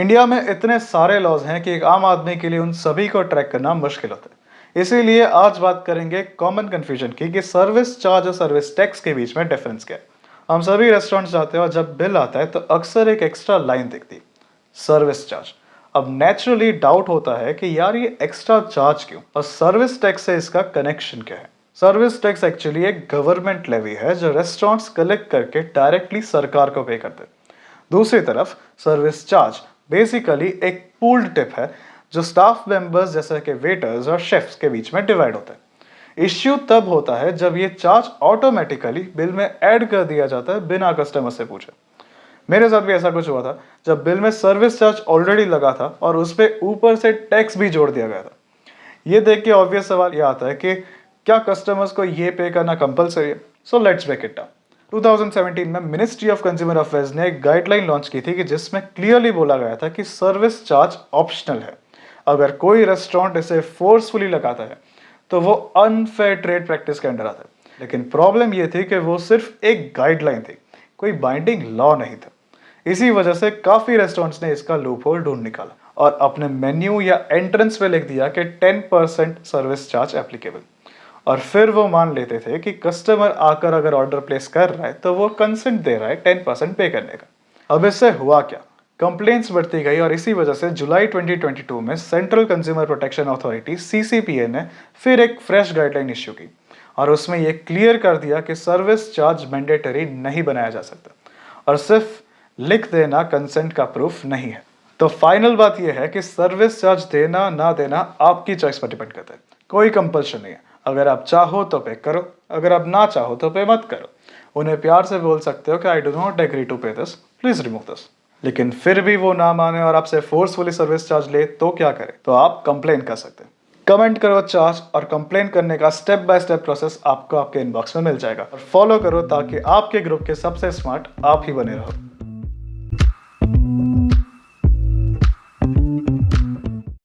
India में इतने सारे लॉज हैं कि एक आम आदमी के लिए उन सभी को ट्रैक करना मुश्किल होता है। इसीलिए आज बात करेंगे कॉमन कंफ्यूजन की कि सर्विस चार्ज और सर्विस टैक्स के बीच में डिफरेंस क्या है। हम सभी रेस्टोरेंट्स जाते हैं और जब बिल आता है तो अक्सर एक एक्स्ट्रा लाइन दिखती है, सर्विस चार्ज। अब नेचुरली डाउट होता है कि यार ये एक्स्ट्रा चार्ज क्यों, और सर्विस टैक्स से इसका कनेक्शन क्या है। सर्विस टैक्स एक्चुअली एक गवर्नमेंट लेवी है जो रेस्टोरेंट्स कलेक्ट करके डायरेक्टली सरकार को पे करते हैं। दूसरी तरफ सर्विस चार्ज बेसिकली एक पूल्ड टिप है जो स्टाफ मेंबर्स जैसे कि वेटर्स और शेफ्स के बीच में डिवाइड होता है। इश्यू तब होता है जब ये चार्ज ऑटोमेटिकली बिल में ऐड कर दिया जाता है बिना कस्टमर से पूछे। मेरे साथ भी ऐसा कुछ हुआ था जब बिल में सर्विस चार्ज ऑलरेडी लगा था और उस पर ऊपर से टैक्स भी जोड़ दिया गया था। ये देख के ऑब्वियस सवाल ये आता है कि क्या कस्टमर्स को ये पे करना कंपलसरी है। So let's break it down. 2017 में मिनिस्ट्री ऑफ कंज्यूमर अफेयर्स ने एक गाइडलाइन लॉन्च की थी कि जिसमें क्लियरली बोला गया था कि सर्विस चार्ज ऑप्शनल है। अगर कोई रेस्टोरेंट इसे फोर्सफुली लगाता है तो वो अनफेयर ट्रेड प्रैक्टिस के अंडर आता है। लेकिन प्रॉब्लम ये थी कि वो सिर्फ एक गाइडलाइन थी, कोई बाइंडिंग लॉ नहीं था। इसी वजह से काफी रेस्टोरेंट्स ने इसका लूपहोल ढूंढ निकाला और अपने मेन्यू या एंट्रेंस पे लिख दिया कि 10% सर्विस चार्ज एप्लीकेबल। और फिर वो मान लेते थे कि कस्टमर आकर अगर ऑर्डर प्लेस कर रहा है तो वो कंसेंट दे रहा है 10% पे करने का। अब इससे हुआ क्या, कंप्लेंट्स बढ़ती गई और इसी वजह से जुलाई 2022 में central consumer protection authority CCPA ने फिर एक फ्रेश गाइडलाइन इश्यू की और उसमें ये क्लियर कर दिया कि सर्विस चार्ज मैंडेटरी नहीं बनाया जा सकता और सिर्फ लिख देना कंसेंट का प्रूफ नहीं है। तो फाइनल बात यह है कि सर्विस चार्ज देना ना देना आपकी चॉइस पर डिपेंड करता है, कोई कंपल्शन नहीं है। अगर आप चाहो तो पे करो, अगर आप ना चाहो तो पे मत करो। उन्हें प्यार से बोल सकते हो कि I do not agree to pay this, please remove this. लेकिन फिर भी वो ना माने और आपसे फोर्सफुली सर्विस चार्ज ले तो क्या करें, तो आप कंप्लेन कर सकते हैं। कमेंट करो चार्ज और कंप्लेन करने का स्टेप बाय स्टेप प्रोसेस आपको आपके इनबॉक्स में मिल जाएगा और फॉलो करो ताकि आपके ग्रुप के सबसे स्मार्ट आप ही बने रहो।